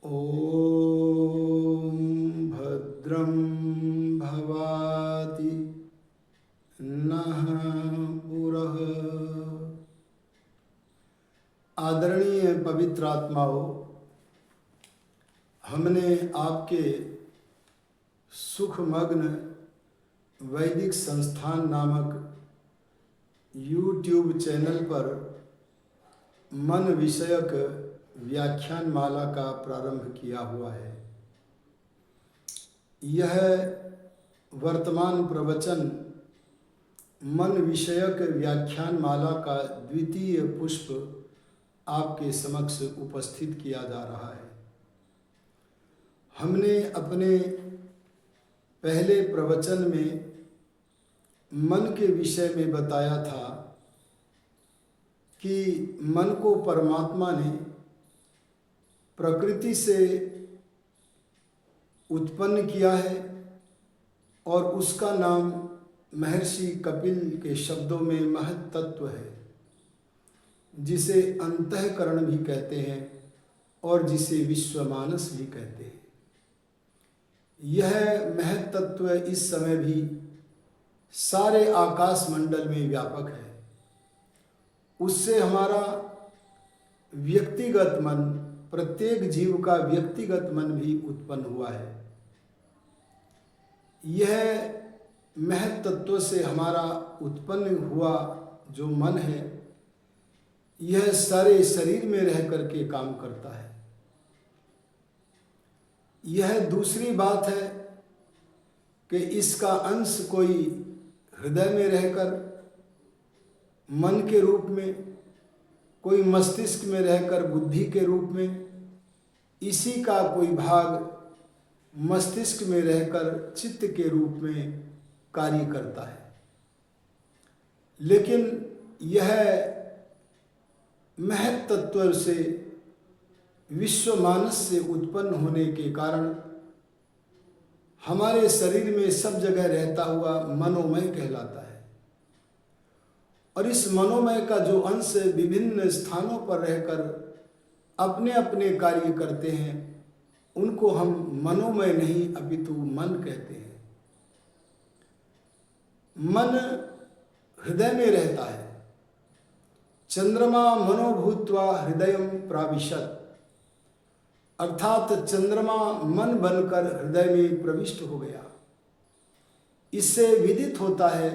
ॐ भद्रं भवाति नः पुरः। आदरणीय पवित्र आत्माओं, हमने आपके सुखमग्न वैदिक संस्थान नामक YouTube चैनल पर मन विषयक व्याख्यान माला का प्रारंभ किया हुआ है। यह वर्तमान प्रवचन मन विषयक व्याख्यान माला का द्वितीय पुष्प आपके समक्ष उपस्थित किया जा रहा है। हमने अपने पहले प्रवचन में मन के विषय में बताया था कि मन को परमात्मा ने प्रकृति से उत्पन्न किया है और उसका नाम महर्षि कपिल के शब्दों में महत् तत्व है, जिसे अंतःकरण भी कहते हैं और जिसे विश्वमानस भी कहते हैं। यह महत् तत्व इस समय भी सारे आकाश मंडल में व्यापक है। उससे हमारा व्यक्तिगत मन, प्रत्येक जीव का व्यक्तिगत मन भी उत्पन्न हुआ है। यह महत् तत्व से हमारा उत्पन्न हुआ जो मन है, यह सारे शरीर में रह करके काम करता है। यह दूसरी बात है कि इसका अंश कोई हृदय में रहकर मन के रूप में, कोई मस्तिष्क में रहकर बुद्धि के रूप में, इसी का कोई भाग मस्तिष्क में रहकर चित्त के रूप में कार्य करता है। लेकिन यह महत् तत्व से, विश्वमानस से उत्पन्न होने के कारण हमारे शरीर में सब जगह रहता हुआ मनोमय कहलाता है। और इस मनोमय का जो अंश विभिन्न स्थानों पर रहकर अपने अपने कार्य करते हैं, उनको हम मनोमय नहीं अपितु मन कहते हैं। मन हृदय में रहता है। चंद्रमा मनोभूत्वा हृदयं प्राविशत्, अर्थात चंद्रमा मन बनकर हृदय में प्रविष्ट हो गया। इससे विदित होता है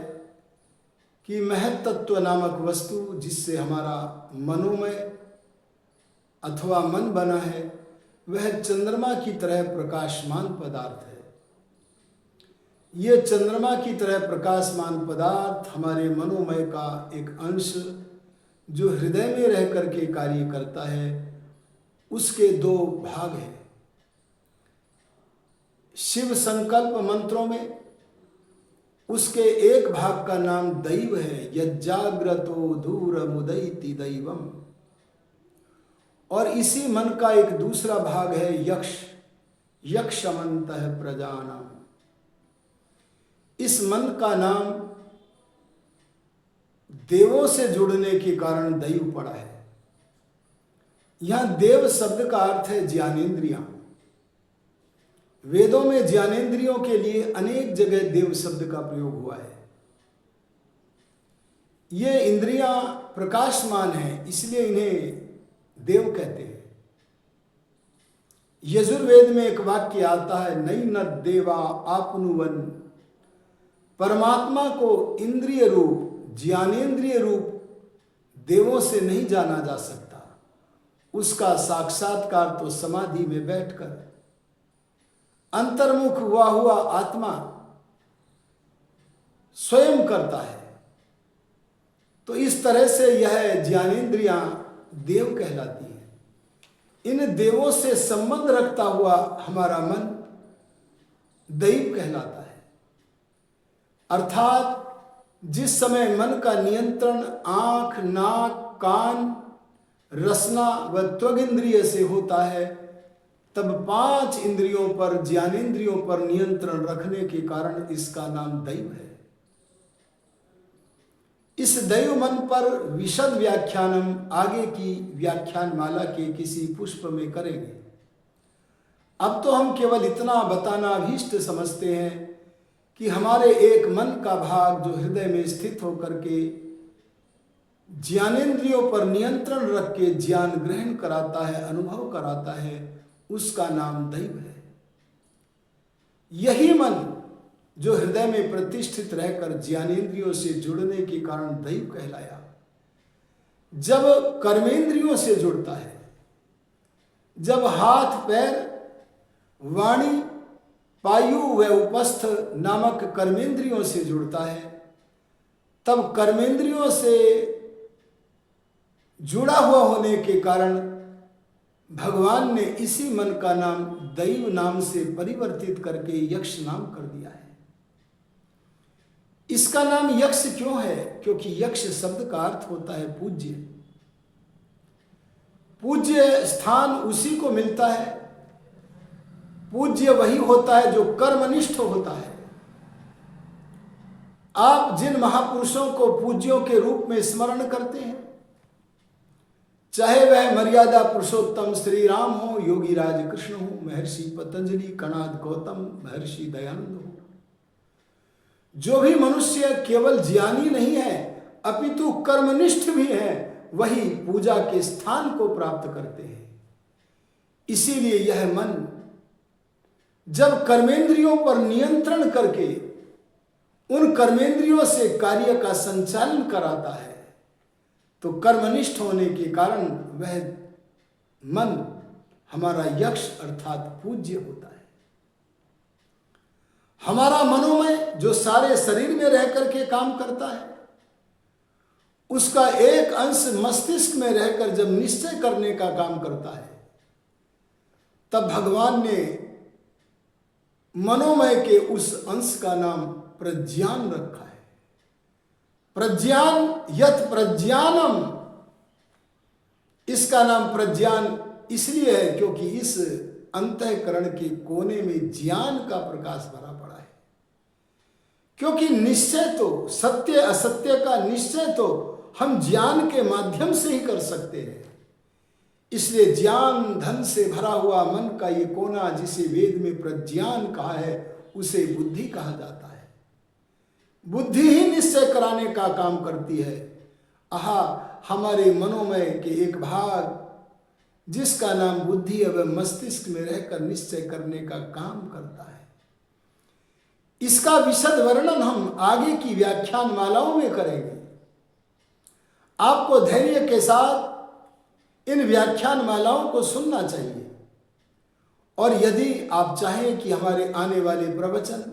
कि महत् तत्व नामक वस्तु, जिससे हमारा मनोमय अथवा मन बना है, वह चंद्रमा की तरह प्रकाशमान पदार्थ है। ये चंद्रमा की तरह प्रकाशमान पदार्थ हमारे मनोमय का एक अंश, जो हृदय में रह करके कार्य करता है, उसके दो भाग हैं। शिव संकल्प मंत्रों में उसके एक भाग का नाम दैव है, यज्जाग्रतो दूर मुदयति दैवम। और इसी मन का एक दूसरा भाग है यक्ष, यक्षमन्तः प्रजानाम। इस मन का नाम देवों से जुड़ने के कारण दैव पड़ा है। यहां देव शब्द का अर्थ है ज्ञानेंद्रियां। वेदों में ज्ञानेंद्रियों के लिए अनेक जगह देव शब्द का प्रयोग हुआ है। ये इंद्रियां प्रकाशमान हैं, इसलिए इन्हें देव कहते हैं। यजुर्वेद में एक वाक्य आता है, नैन देवा आपनुवन। परमात्मा को इंद्रिय रूप, ज्ञानेंद्रिय रूप देवों से नहीं जाना जा सकता। उसका साक्षात्कार तो समाधि में बैठकर अंतर्मुख हुआ आत्मा स्वयं करता है। तो इस तरह से यह ज्ञानेंद्रियां देव कहलाती हैं। इन देवों से संबंध रखता हुआ हमारा मन दैव कहलाता है। अर्थात जिस समय मन का नियंत्रण आंख, नाक, कान, रसना व त्वगिंद्रिय से होता है, तब 5 इंद्रियों पर, ज्ञानेंद्रियों पर नियंत्रण रखने के कारण इसका नाम दैव है। इस दैव मन पर विशद व्याख्यान हम आगे की व्याख्यान माला के किसी पुष्प में करेंगे। अब तो हम केवल इतना बताना अभीष्ट समझते हैं कि हमारे एक मन का भाग जो हृदय में स्थित होकर के ज्ञानेंद्रियों पर नियंत्रण रख के ज्ञान ग्रहण कराता है, अनुभव कराता है, उसका नाम दैव है। यही मन जो हृदय में प्रतिष्ठित रहकर ज्ञानेंद्रियों से जुड़ने के कारण दैव कहलाया। जब कर्मेंद्रियों से जुड़ता है, जब हाथ पैर वाणी पायु व उपस्थ नामक कर्मेंद्रियों से जुड़ता है, तब कर्मेंद्रियों से जुड़ा हुआ होने के कारण भगवान ने इसी मन का नाम दैव नाम से परिवर्तित करके यक्ष नाम कर दिया है। इसका नाम यक्ष क्यों है? क्योंकि यक्ष शब्द का अर्थ होता है पूज्य। पूज्य स्थान उसी को मिलता है, पूज्य वही होता है जो कर्मनिष्ठ होता है। आप जिन महापुरुषों को पूज्यों के रूप में स्मरण करते हैं, चाहे वह मर्यादा पुरुषोत्तम श्री राम हो, योगी राज कृष्ण हो, महर्षि पतंजलि, कणाद गौतम, महर्षि दयानंद हो, जो भी मनुष्य केवल ज्ञानी नहीं है अपितु कर्मनिष्ठ भी है, वही पूजा के स्थान को प्राप्त करते हैं। इसीलिए यह मन जब कर्मेंद्रियों पर नियंत्रण करके उन कर्मेंद्रियों से कार्य का संचालन कराता है, तो कर्मनिष्ठ होने के कारण वह मन हमारा यक्ष अर्थात पूज्य होता है। हमारा मनोमय जो सारे शरीर में रह करके काम करता है, उसका एक अंश मस्तिष्क में रहकर जब निश्चय करने का काम करता है, तब भगवान ने मनोमय के उस अंश का नाम प्रज्ञान रखा है। प्रज्ञान यत प्रज्ञानम, इसका नाम प्रज्ञान इसलिए है क्योंकि इस अंतःकरण के कोने में ज्ञान का प्रकाश भरा पड़ा है। क्योंकि निश्चय तो सत्य असत्य का निश्चय तो हम ज्ञान के माध्यम से ही कर सकते हैं। इसलिए ज्ञान धन से भरा हुआ मन का ये कोना, जिसे वेद में प्रज्ञान कहा है, उसे बुद्धि कहा जाता है। बुद्धि ही निश्चय कराने का काम करती है। आहा, हमारे मनोमय के एक भाग जिसका नाम बुद्धि है, वह मस्तिष्क में रहकर निश्चय करने का काम करता है। इसका विशद वर्णन हम आगे की व्याख्यान मालाओं में करेंगे। आपको धैर्य के साथ इन व्याख्यान मालाओं को सुनना चाहिए, और यदि आप चाहें कि हमारे आने वाले प्रवचन,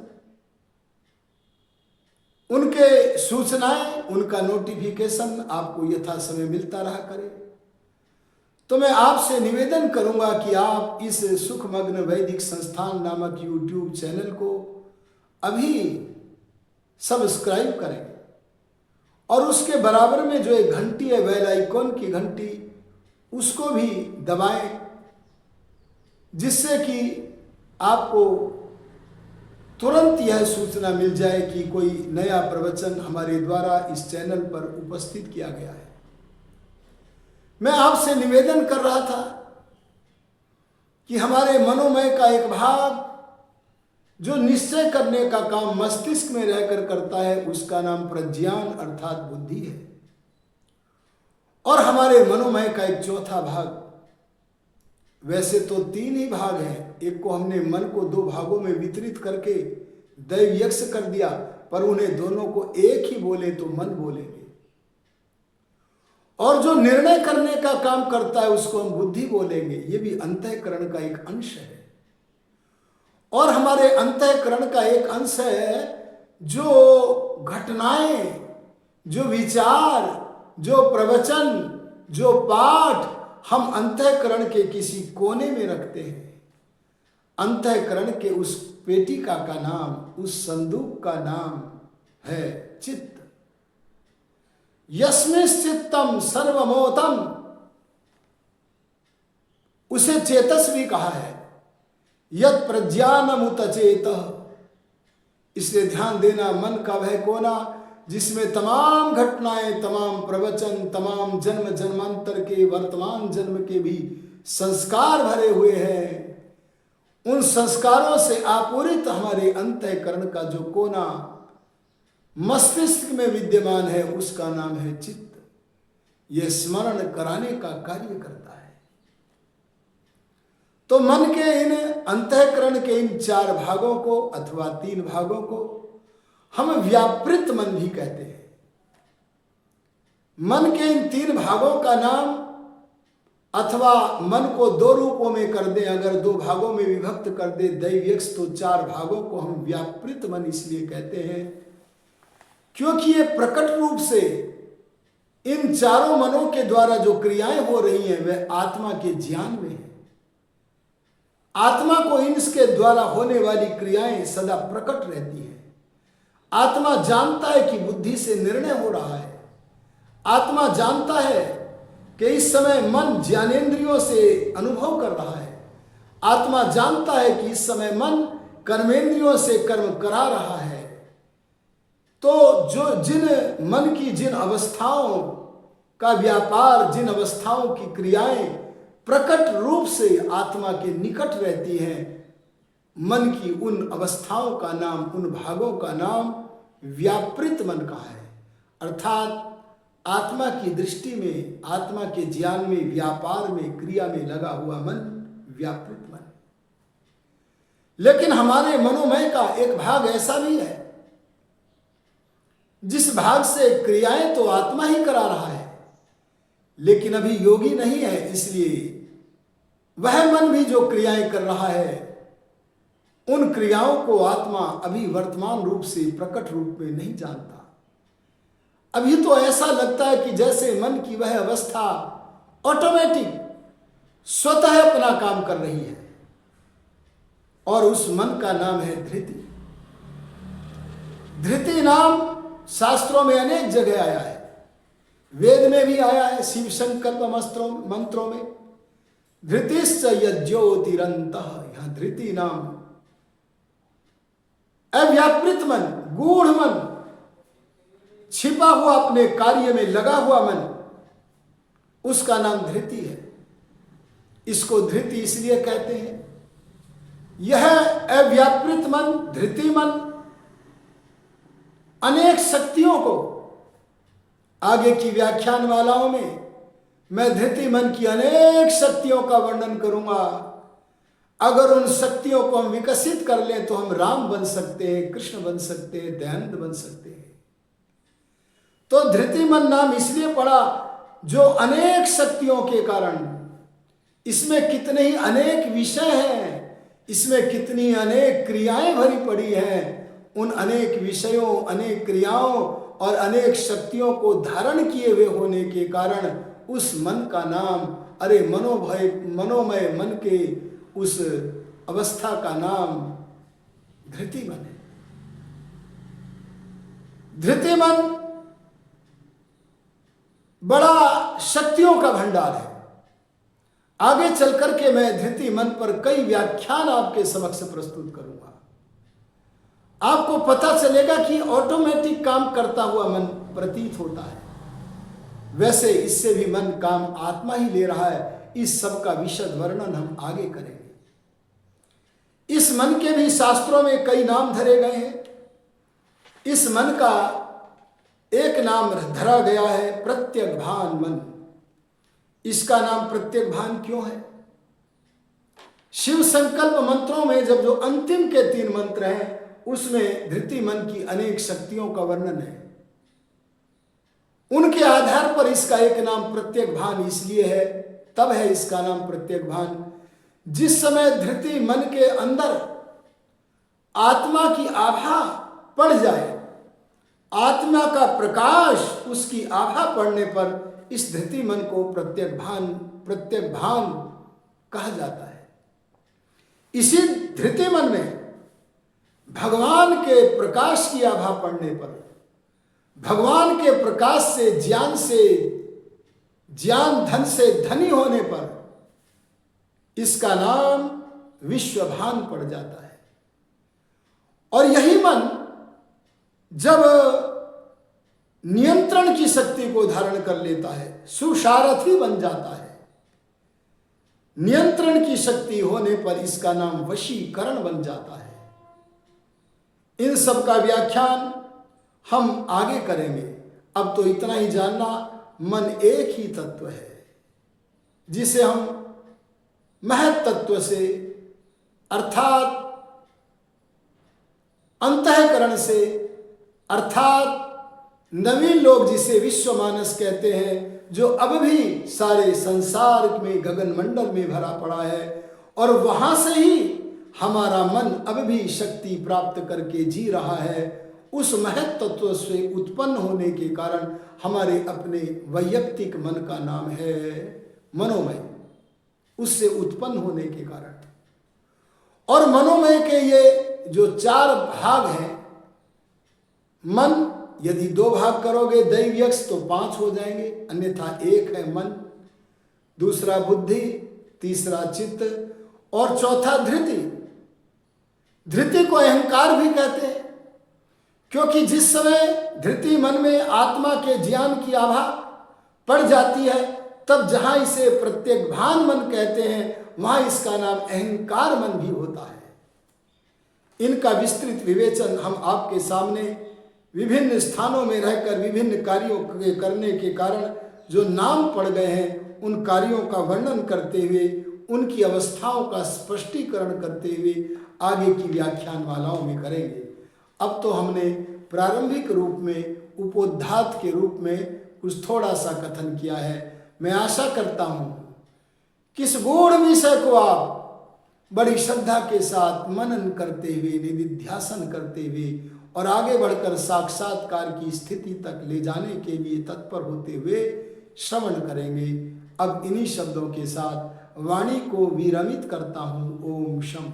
उनके सूचनाएं, उनका नोटिफिकेशन आपको यथा समय मिलता रहा करे, तो मैं आपसे निवेदन करूंगा कि आप इस सुखमग्न वैदिक संस्थान नामक यूट्यूब चैनल को अभी सब्सक्राइब करें, और उसके बराबर में जो एक घंटी है, बेल आइकॉन की घंटी, उसको भी दबाएं, जिससे कि आपको तुरंत यह सूचना मिल जाए कि कोई नया प्रवचन हमारे द्वारा इस चैनल पर उपस्थित किया गया है। मैं आपसे निवेदन कर रहा था कि हमारे मनोमय का एक भाग जो निश्चय करने का काम मस्तिष्क में रहकर करता है, उसका नाम प्रज्ञान अर्थात बुद्धि है। और हमारे मनोमय का एक चौथा भाग, वैसे तो 3 ही भाग हैं, एक को हमने मन को 2 भागों में वितरित करके दैव यक्ष कर दिया, पर उन्हें दोनों को एक ही बोले तो मन बोलेंगे। और जो निर्णय करने का काम करता है उसको हम बुद्धि बोलेंगे, ये भी अंतःकरण का एक अंश है। और हमारे अंतःकरण का एक अंश है जो घटनाएं, जो विचार, जो प्रवचन, जो पाठ हम अंतःकरण के किसी कोने में रखते हैं। अंतःकरण के उस पेटिका का नाम, उस संदूक का नाम है चित्त। यस्मिंश्चित्तम सर्वमोतम, उसे चेतस भी कहा है। यत् प्रज्ञानमुत चेतः, इसलिए ध्यान देना, मन का वह कोना जिसमें तमाम घटनाएं, तमाम प्रवचन, तमाम जन्म जन्मांतर के, वर्तमान जन्म के भी संस्कार भरे हुए हैं, उन संस्कारों से आपूरित हमारे अंतःकरण का जो कोना मस्तिष्क में विद्यमान है उसका नाम है चित्त। यह स्मरण कराने का कार्य करता है। तो मन के इन अंतःकरण के इन 4 भागों को अथवा 3 भागों को हम व्यापृत मन भी कहते हैं। मन के इन 3 भागों का नाम, अथवा मन को 2 रूपों में कर दें, अगर 2 भागों में विभक्त कर दे दैव्यक्ष, तो 4 भागों को हम व्यापृत मन इसलिए कहते हैं क्योंकि ये प्रकट रूप से इन 4 मनों के द्वारा जो क्रियाएं हो रही हैं वह आत्मा के ज्ञान में है। आत्मा को इनके द्वारा होने वाली क्रियाएं सदा प्रकट रहती हैं। आत्मा जानता है कि बुद्धि से निर्णय हो रहा है। आत्मा जानता है कि इस समय मन ज्ञानेंद्रियों से अनुभव कर रहा है। आत्मा जानता है कि इस समय मन कर्मेंद्रियों से कर्म करा रहा है। तो जो जिन मन की जिन अवस्थाओं का व्यापार, जिन अवस्थाओं की क्रियाएं प्रकट रूप से आत्मा के निकट रहती हैं, मन की उन अवस्थाओं का नाम, उन भागों का नाम व्यापृत मन का है। अर्थात आत्मा की दृष्टि में, आत्मा के ज्ञान में, व्यापार में, क्रिया में लगा हुआ मन व्यापृत मन। लेकिन हमारे मनोमय का एक भाग ऐसा भी है जिस भाग से क्रियाएं तो आत्मा ही करा रहा है, लेकिन अभी योगी नहीं है, इसलिए वह मन भी जो क्रियाएं कर रहा है उन क्रियाओं को आत्मा अभी वर्तमान रूप से, प्रकट रूप में नहीं जानता। अभी तो ऐसा लगता है कि जैसे मन की वह अवस्था ऑटोमेटिक स्वतः अपना काम कर रही है, और उस मन का नाम है धृति। धृति नाम शास्त्रों में अनेक जगह आया है। वेद में भी आया है, शिव संकल्प मंत्रों में धृतिश्च यज्ञोतिरंतः। यहां धृति नाम अव्यापृत मन, गूढ़ मन, छिपा हुआ अपने कार्य में लगा हुआ मन, उसका नाम धृति है। इसको धृति इसलिए कहते हैं, यह अव्यापृत मन, धृति मन अनेक शक्तियों को, आगे की व्याख्यान वालाओं में मैं धृति मन की अनेक शक्तियों का वर्णन करूंगा। अगर उन शक्तियों को हम विकसित कर लें तो हम राम बन सकते हैं, कृष्ण बन सकते हैं, दयानंद बन सकते हैं। तो धृति मन नाम इसलिए पड़ा जो अनेक शक्तियों के कारण, इसमें कितने ही अनेक विषय हैं, इसमें कितनी अनेक क्रियाएं भरी पड़ी हैं, उन अनेक विषयों, अनेक क्रियाओं और अनेक शक्तियों को धारण किए हुए होने के कारण उस मन का नाम, अरे मनोमय मन के उस अवस्था का नाम धृति मन है। धृति मन बड़ा शक्तियों का भंडार है। आगे चल करके मैं धृति मन पर कई व्याख्यान आपके समक्ष प्रस्तुत करूंगा। आपको पता चलेगा कि ऑटोमेटिक काम करता हुआ मन प्रतीत होता है, वैसे इससे भी मन काम आत्मा ही ले रहा है। इस सब का विशद वर्णन हम आगे करेंगे। इस मन के भी शास्त्रों में कई नाम धरे गए हैं। इस मन का एक नाम धरा गया है प्रत्यक भान मन। इसका नाम प्रत्यक भान क्यों है? शिव संकल्प मंत्रों में जब जो अंतिम के 3 मंत्र हैं उसमें धृति मन की अनेक शक्तियों का वर्णन है। उनके आधार पर इसका एक नाम प्रत्यक भान इसलिए है, तब है इसका नाम प्रत्यक भान। जिस समय धृति मन के अंदर आत्मा की आभा पड़ जाए, आत्मा का प्रकाश उसकी आभा पड़ने पर इस धृति मन को प्रत्यक भान कहा जाता है। इसी धृति मन में भगवान के प्रकाश की आभा पड़ने पर, भगवान के प्रकाश से ज्ञान धन से धनी होने पर इसका नाम विश्वभान पड़ जाता है। और यही मन जब नियंत्रण की शक्ति को धारण कर लेता है, सुसारथी बन जाता है, नियंत्रण की शक्ति होने पर इसका नाम वशीकरण बन जाता है। इन सब का व्याख्यान हम आगे करेंगे। अब तो इतना ही जानना, मन एक ही तत्व है जिसे हम महत तत्व से अर्थात अंतःकरण से अर्थात नवीन लोग जिसे विश्व मानस कहते हैं, जो अब भी सारे संसार में गगन मंडल में भरा पड़ा है, और वहां से ही हमारा मन अब भी शक्ति प्राप्त करके जी रहा है, उस महत तत्व से उत्पन्न होने के कारण हमारे अपने वैयक्तिक मन का नाम है मनोमय। उससे उत्पन्न होने के कारण, और मनोमय के ये जो 4 भाग हैं, मन यदि 2 भाग करोगे दैव्यक्ष तो 5 हो जाएंगे, अन्यथा 1 है मन, दूसरा बुद्धि, तीसरा चित्त और चौथा धृति। धृति को अहंकार भी कहते हैं, क्योंकि जिस समय धृति मन में आत्मा के ज्ञान की आभा पड़ जाती है, तब जहां इसे प्रत्येक भान मन कहते हैं, वहां इसका नाम अहंकार मन भी होता है। इनका विस्तृत विवेचन हम आपके सामने विभिन्न स्थानों में रहकर विभिन्न कार्यों के करने के कारण जो नाम पड़ गए हैं, उन कार्यों का वर्णन करते हुए, उनकी अवस्थाओं का स्पष्टीकरण करते हुए आगे की व्याख्यान मालाओं में करेंगे। अब तो हमने प्रारंभिक रूप में उपोद्घात के रूप में कुछ थोड़ा सा कथन किया है। मैं आशा करता हूँ कि इस गूढ़ विषय को आप बड़ी श्रद्धा के साथ मनन करते हुए, निधिध्यासन करते हुए और आगे बढ़कर साक्षात्कार की स्थिति तक ले जाने के लिए तत्पर होते हुए श्रवण करेंगे। अब इन्हीं शब्दों के साथ वाणी को विरमित करता हूँ। ओम शम।